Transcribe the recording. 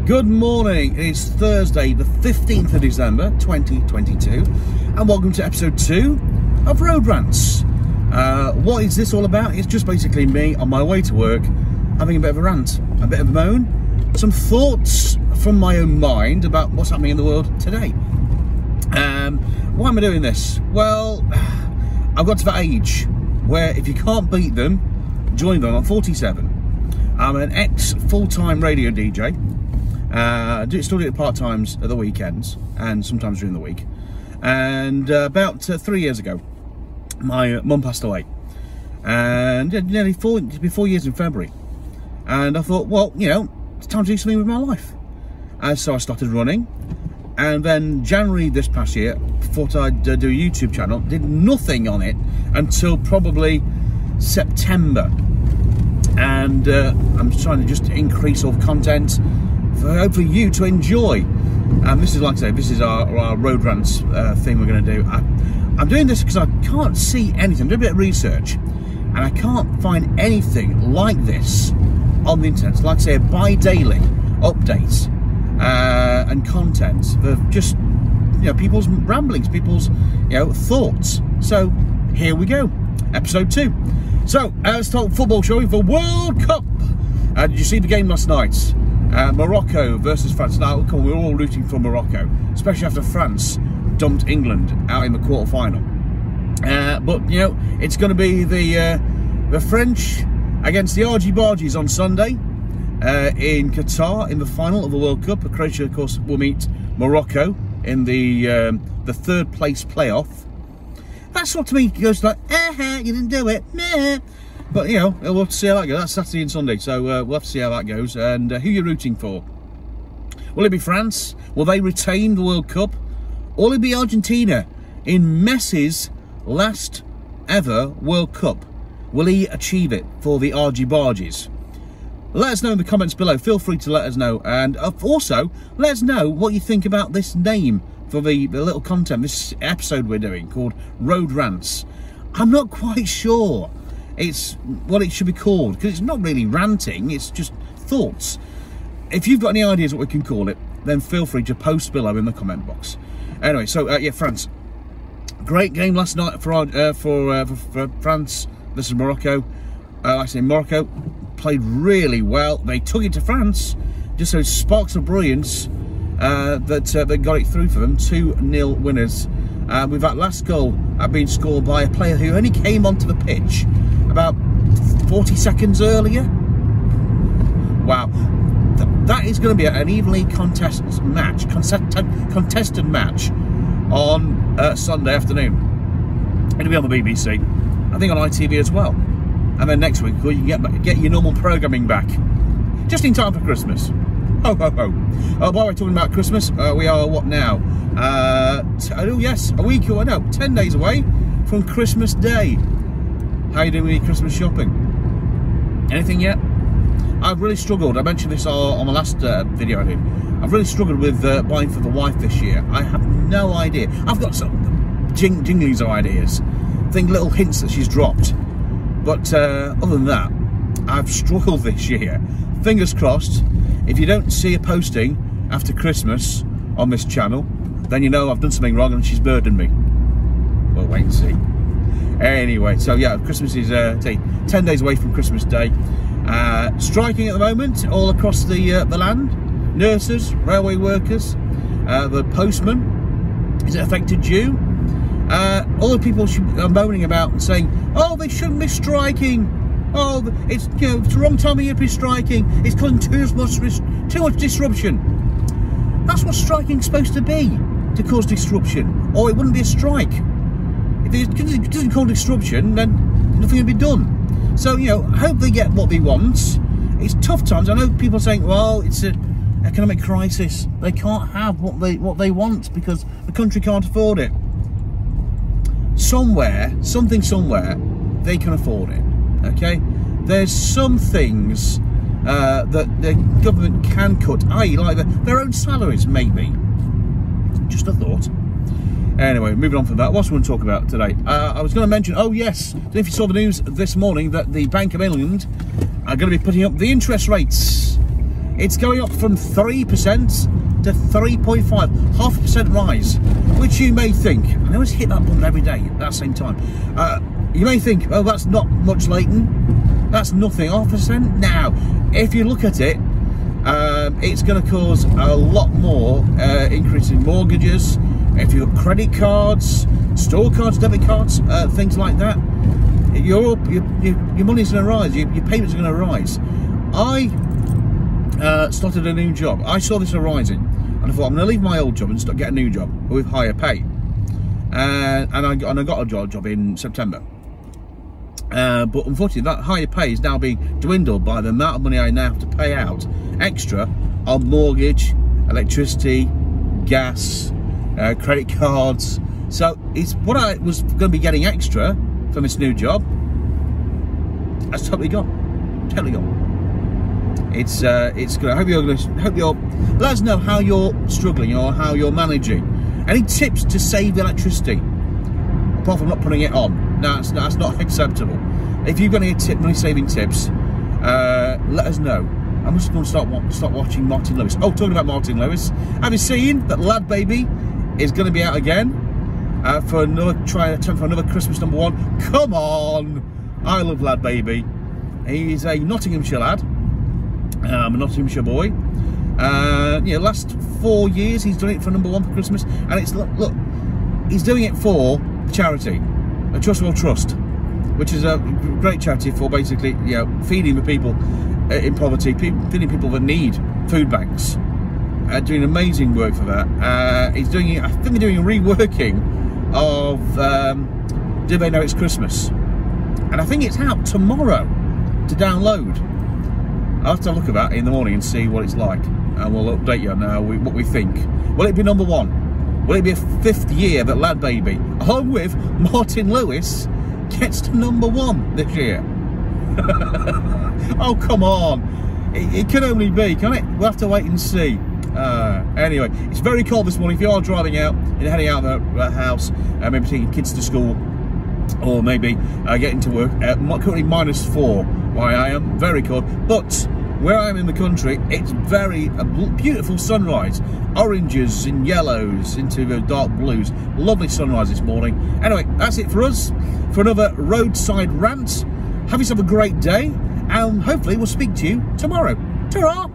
Good morning, it's Thursday the 15th of December 2022 and welcome to episode 2 of Road Rants. What is this all about? It's just basically me on my way to work having a bit of a rant, a bit of a moan, some thoughts from my own mind about what's happening in the world today. Why am I doing this? Well, I've got to that age where if you can't beat them, join them. I'm 47. I'm an ex-full-time radio DJ. Still do it part-times at the weekends and sometimes during the week. And about 3 years ago, my mum passed away. And nearly 4 years in February. And I thought, well, you know, it's time to do something with my life. And so I started running. And then January this past year, thought I'd do a YouTube channel. Did nothing on it until probably September. And I'm trying to just increase all the content for hopefully you to enjoy. And this is, like I say, this is our Road Rants thing we're going to do. I'm doing this because I can't see anything. I did a bit of research and I can't find anything like this on the internet. So like I say, bi-daily updates and content of just, you know, people's ramblings, people's, you know, thoughts. So here we go, episode 2. So let's talk football, shall we? For World Cup. Did you see the game last night? Morocco versus France. Now, come on, we're all rooting for Morocco, especially after France dumped England out in the quarter-final. But you know, it's going to be the French against the Argy-Bargies on Sunday in Qatar in the final of the World Cup. Croatia, of course, will meet Morocco in the third place playoff. That sort of me goes like, you didn't do it, meh. But, you know, we'll have to see how that goes. That's Saturday and Sunday, so we'll have to see how that goes. And who you're rooting for? Will it be France? Will they retain the World Cup? Or will it be Argentina in Messi's last ever World Cup? Will he achieve it for the Argy-Bargies? Let us know in the comments below. Feel free to let us know. And also, let us know what you think about this name for the little content, this episode we're doing called Road Rants. I'm not quite sure it's what it should be called, because it's not really ranting, it's just thoughts. If you've got any ideas what we can call it, then feel free to post below in the comment box. Anyway, so yeah, France. Great game last night for France versus Morocco. Like I say, Morocco played really well. They took it to France, just those sparks of brilliance that got it through for them. 2-0 winners. With that last goal being scored by a player who only came onto the pitch about 40 seconds earlier. Wow, that is going to be an evenly contested match on Sunday afternoon. It'll be on the BBC, I think on ITV as well. And then next week you get your normal programming back, just in time for Christmas. Ho ho ho. While we're talking about Christmas, we are what now? Oh yes, a week or no, 10 days away from Christmas Day. How are you doing with your Christmas shopping? Anything yet? I've really struggled. I mentioned this on the last video I did. I've really struggled with buying for the wife this year. I have no idea. I've got some jinglies of ideas, little hints that she's dropped. But other than that, I've struggled this year. Fingers crossed, if you don't see a posting after Christmas on this channel, then you know I've done something wrong and she's burdened me. We'll wait and see. Anyway, so yeah, Christmas is 10 days away from Christmas Day. Striking at the moment all across the land. Nurses, railway workers, the postman. Is it affected you? All the people are moaning about and saying, oh, they shouldn't be striking. Oh, it's, you know, it's the wrong time of year to be striking. It's causing too much disruption. That's what striking's supposed to be, to cause disruption, or it wouldn't be a strike. If it doesn't cause disruption, then nothing will be done. So, you know, I hope they get what they want. It's tough times. I know people are saying, well, it's an economic crisis. They can't have what they want because the country can't afford it. Somewhere, they can afford it. Okay, there's some things that the government can cut, i.e. like their own salaries, maybe. Just a thought. Anyway, moving on from that, what's we want to talk about today? I was going to mention, oh yes, I don't know if you saw the news this morning that the Bank of England are going to be putting up the interest rates It's going up from 3% to 3.5, 0.5% rise, which you may think, I always hit that button every day at the same time. You may think, oh, that's not much, Leighton. That's nothing, 0.5%. Now, if you look at it, it's going to cause a lot more increase in mortgages. If you've got credit cards, store cards, debit cards, things like that, your money's going to rise, your payments are going to rise. I started a new job. I saw this arising, and I thought, I'm going to leave my old job and get a new job with higher pay. And I got a job in September. But unfortunately, that higher pay is now being dwindled by the amount of money I now have to pay out extra on mortgage, electricity, gas, credit cards. So it's what I was going to be getting extra from this new job. That's totally gone. Totally gone. It's good. I hope you're let us know how you're struggling or how you're managing. Any tips to save electricity? Apart from not putting it on. No, that's not acceptable. If you've got any money saving tips, let us know. I'm just going to start watching Martin Lewis. Oh, talking about Martin Lewis, have you seen that Lad Baby is going to be out again for another attempt for another Christmas #1? Come on, I love Lad Baby. He's a Nottinghamshire lad. I'm a Nottinghamshire boy. Last 4 years he's done it for #1 for Christmas, and it's look, he's doing it for charity, a Trust Will Trust, which is a great charity for basically, feeding the people in poverty, feeding people that need food banks. Doing amazing work for that. He's doing, I think they're doing a reworking of Do They Know It's Christmas, and I think it's out tomorrow to download. I'll have to look at that in the morning and see what it's like, and we'll update you on what we think. Will it be #1? Will it be a 5th year that Lad Baby, along with Martin Lewis, gets to #1 this year? Oh, come on. It can only be, can it? We'll have to wait and see. Anyway, it's very cold this morning. If you are driving out and heading out of the house, maybe taking kids to school, or maybe getting to work, currently -4 where I am, very cold. But where I am in the country, it's a beautiful sunrise. Oranges and yellows into the dark blues. Lovely sunrise this morning. Anyway, that's it for us, for another roadside rant. Have yourself a great day, and hopefully we'll speak to you tomorrow. Ta-ra!